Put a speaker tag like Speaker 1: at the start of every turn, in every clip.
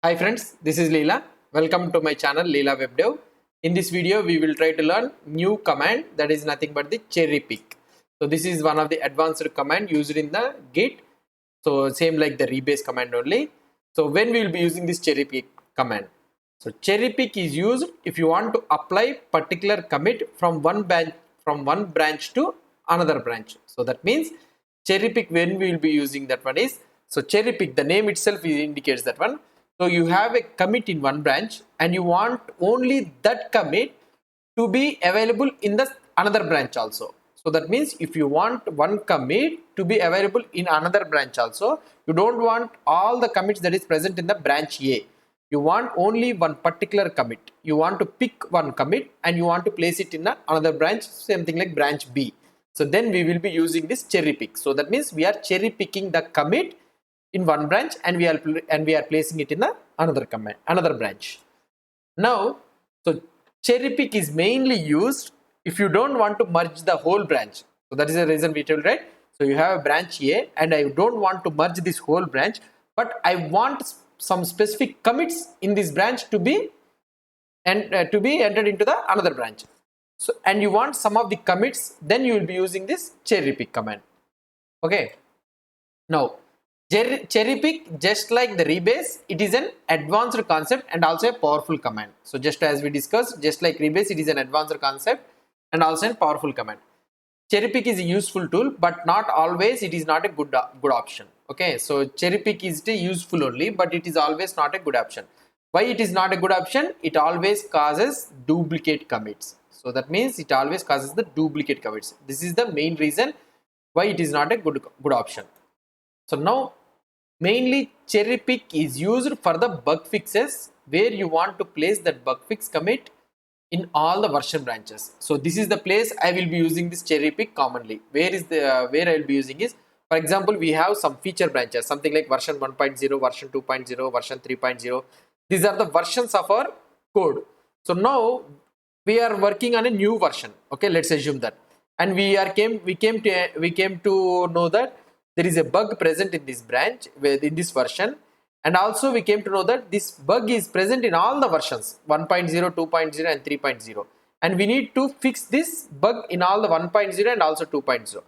Speaker 1: Hi friends, this is Leela. Welcome to my channel Leela Web Dev. In this video, we will try to learn new command that is nothing but the cherry pick. So this is one of the advanced command used in the Git. So same like the rebase command only. So when we will be using this cherry pick command. So cherry pick is used if you want to apply particular commit from one branch to another branch. So that means cherry pick when we will be using that one is so cherry pick the name itself indicates that one. So you have a commit in one branch and you want only that commit to be available in the another branch also. So that means if you want one commit to be available in another branch also, you don't want all the commits that is present in the branch A. You want only one particular commit. You want to pick one commit and you want to place it in another branch, same thing like branch B. So then we will be using this cherry pick. So that means we are cherry picking the commit in one branch and we are placing it in another branch. Now, so cherry pick is mainly used if you don't want to merge the whole branch. So that is the reason we told, right? So you have a branch A and I don't want to merge this whole branch, but I want some specific commits in this branch to be entered into the another branch. So and you want some of the commits, then you will be using this cherry pick command. Okay. Now cherry pick, just like the rebase, it is an advanced concept and also a powerful command. So just as we discussed, just like rebase, it is an advanced concept and also a powerful command. Cherry pick is a useful tool, but not always it is not a good option. Okay, so cherry pick is useful only, but it is always not a good option. Why it is not a good option? It always causes duplicate commits. So that means it always causes the duplicate commits. This is the main reason why it is not a good option. So now mainly cherry pick is used for the bug fixes where you want to place that bug fix commit in all the version branches. So this is the place I will be using this cherry pick commonly. Where I will be using is, for example, we have some feature branches, something like version 1.0, version 2.0, version 3.0. These are the versions of our code. So now we are working on a new version. Okay, let's assume that, and we came to know that there is a bug present in this branch in this version, and also we came to know that this bug is present in all the versions 1.0, 2.0 and 3.0, and we need to fix this bug in all the 1.0 and also 2.0.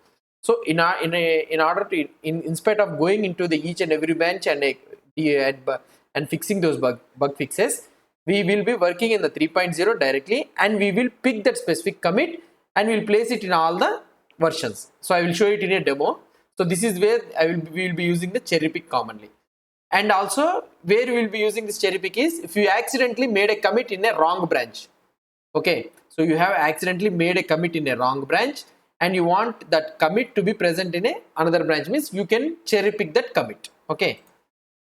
Speaker 1: So in order to instead of going into the each and every branch and fixing those bug fixes, we will be working in the 3.0 directly, and we will pick that specific commit and we'll place it in all the versions. So I will show it in a demo. So this is where we will be using the cherry pick commonly. And also where we will be using this cherry pick is if you accidentally made a commit in a wrong branch. Okay, so you have accidentally made a commit in a wrong branch and you want that commit to be present in another branch, means you can cherry pick that commit. Okay,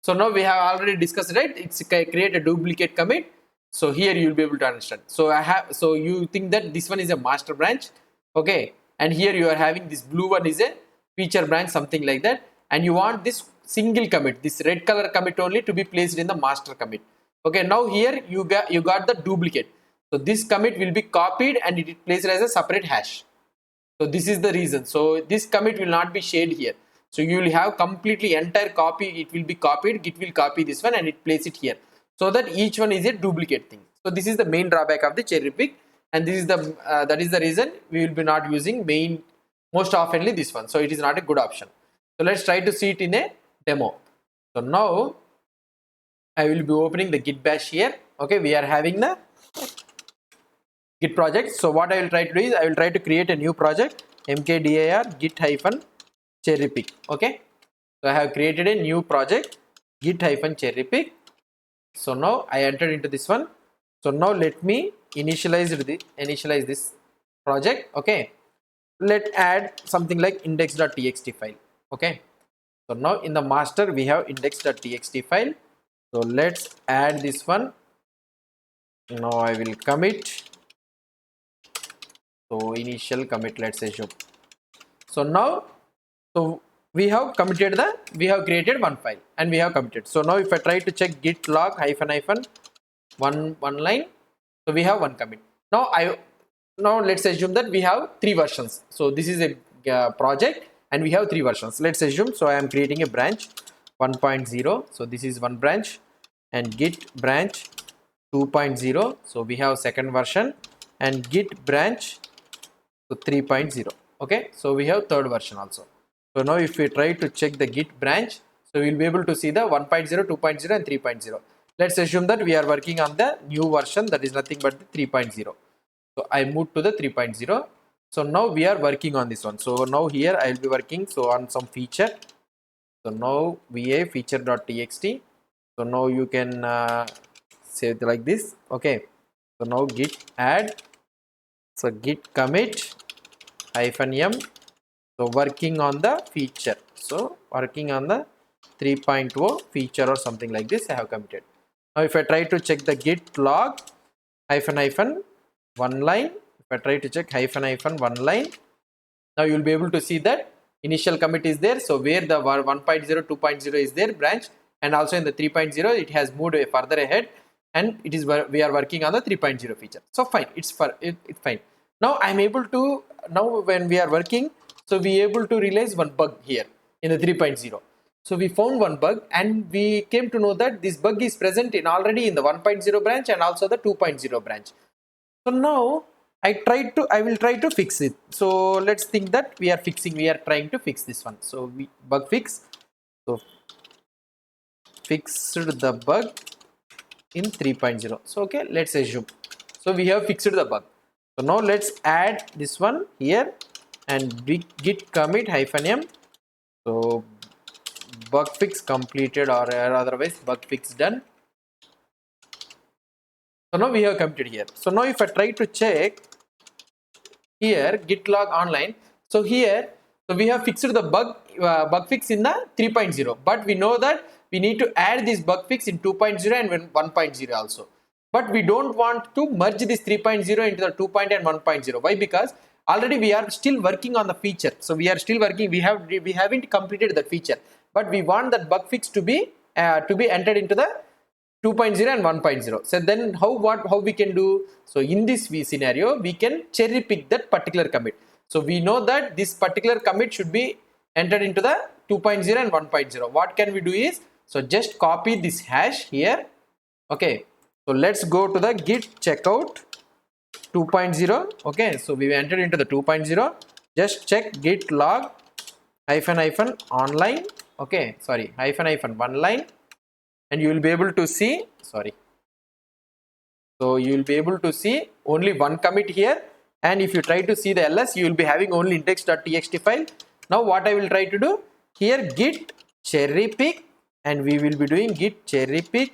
Speaker 1: so now we have already discussed, right? It's create a duplicate commit. So here you will be able to understand. So you think that this one is a master branch, okay, and here you are having this blue one is a feature branch, something like that, and you want this single commit, this red color commit only to be placed in the master commit. Okay, now here you got the duplicate. So this commit will be copied and it is placed as a separate hash. So this is the reason. So this commit will not be shared here. So you will have completely entire copy. It will be copied. Git will copy this one and it place it here, so that each one is a duplicate thing. So this is the main drawback of the cherry pick, and this is the that is the reason we will be not using most oftenly this one. So it is not a good option. So let's try to see it in a demo. So now I will be opening the git bash here. Okay, we are having the git project. So what I will try to do is I will try to create a new project, mkdir git hyphen cherry pick. Okay, so I have created a new project, git hyphen cherry pick. So now I entered into this one. So now let me initialize this project. Okay, let's add something like index.txt file. Okay, so now in the master we have index.txt file. So let's add this one. Now I will commit. So initial commit, let's assume. So now, so we have created one file and we have committed. So now if I try to check git log hyphen one line, so we have one commit. Now let's assume that we have three versions. So this is a project and we have three versions. Let's assume, so I am creating a branch 1.0. So this is one branch. and git branch 2.0. So we have second version, and git branch 3.0. Okay, so we have third version also. So now if we try to check the git branch, so we'll be able to see the 1.0, 2.0 and 3.0. Let's assume that we are working on the new version, that is nothing but the 3.0. So I moved to the 3.0. So now we are working on this one. So now here I will be working on some feature. So now va feature.txt. So now you can say it like this. Okay, so now git add, so git commit -m. So working on the feature, so working on the 3.0 feature or something like this I have committed. Now if I try to check the git log -, one line, if I try to check -, one line, now you will be able to see that initial commit is there. So where the 1.0, 2.0 is there branch, and also in the 3.0 it has moved further ahead, and it is where we are working on the 3.0 feature. So fine, it's fine. Now I'm able to, now when we are working, so we able to realize one bug here in the 3.0. So we found one bug, and we came to know that this bug is present in already in the 1.0 branch and also the 2.0 branch. So now I will try to fix it. So let's think that we are trying to fix this one. So we bug fix. So fixed the bug in 3.0. So okay, let's assume. So we have fixed the bug. So now let's add this one here and git commit -m. So bug fix completed, or otherwise bug fix done. So now we have committed here. So now if I try to check here git log online, so here, so we have fixed the bug fix in the 3.0, but we know that we need to add this bug fix in 2.0 and 1.0 also. But we don't want to merge this 3.0 into the 2.0 and 1.0. Why? Because already we are still working on the feature. So we are still working. We haven't completed that feature, but we want that bug fix to be entered into the 2.0 and 1.0. So then how we can do? So in this scenario, we can cherry pick that particular commit. So we know that this particular commit should be entered into the 2.0 and 1.0. What can we do is, so just copy this hash here. Okay, so let's go to the git checkout 2.0. Okay, so we entered into the 2.0. Just check git log -online. Okay, sorry, -one line, and you will be able to see, sorry, so you will be able to see only one commit here, and if you try to see the ls, you will be having only index.txt file. Now what I will try to do here, git cherry pick, and we will be doing git cherry pick,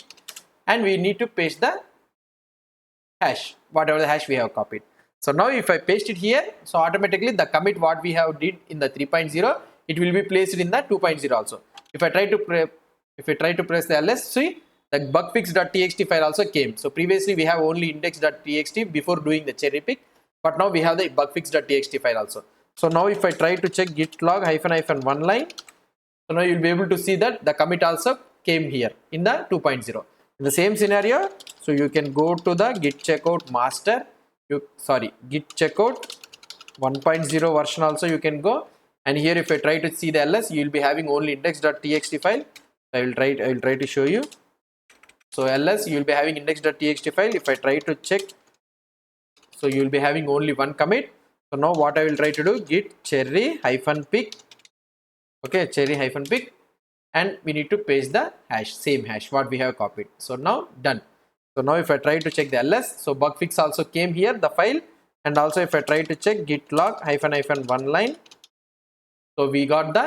Speaker 1: and we need to paste the hash, whatever the hash we have copied. So now if I paste it here, so automatically the commit what we have did in the 3.0, it will be placed in the 2.0 also. If I try to press the ls, see the bugfix.txt file also came. So previously we have only index.txt before doing the cherry pick, but now we have the bugfix.txt file also. So now if I try to check git log -one line, so now you'll be able to see that the commit also came here in the 2.0. In the same scenario, so you can go to the git checkout master, git checkout 1.0 version also you can go, and here if I try to see the ls, you will be having only index.txt file. I will try to show you. So ls, you will be having index.txt file. If I try to check, so you will be having only one commit. So now what I will try to do, git cherry -pick. Okay, cherry -pick, and we need to paste the hash, same hash what we have copied. So now done. So now if I try to check the ls, so bug fix also came here, the file, and also if I try to check git log -one line, so we got the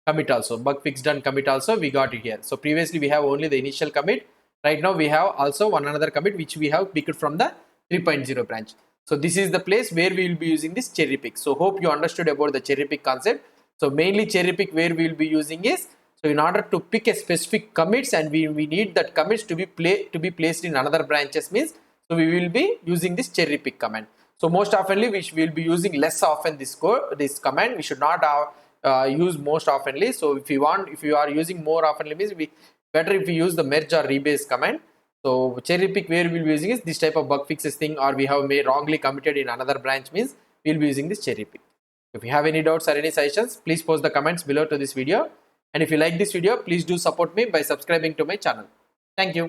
Speaker 1: commit also, bug fix done commit also we got it here. So previously we have only the initial commit. Right now we have also another commit which we have picked from the 3.0 branch. So this is the place where we will be using this cherry pick. So hope you understood about the cherry pick concept. So mainly cherry pick where we will be using is, so in order to pick a specific commits, and we need that commits to be placed in another branches means, so we will be using this cherry pick command. So most oftenly we will be using less often this command. We should not use most oftenly. So if you are using more oftenly means, better if we use the merge or rebase command. So cherry pick where we will be using is this type of bug fixes thing, or we have wrongly committed in another branch means we will be using this cherry pick. If you have any doubts or any suggestions, please post the comments below to this video. And if you like this video, please do support me by subscribing to my channel. Thank you.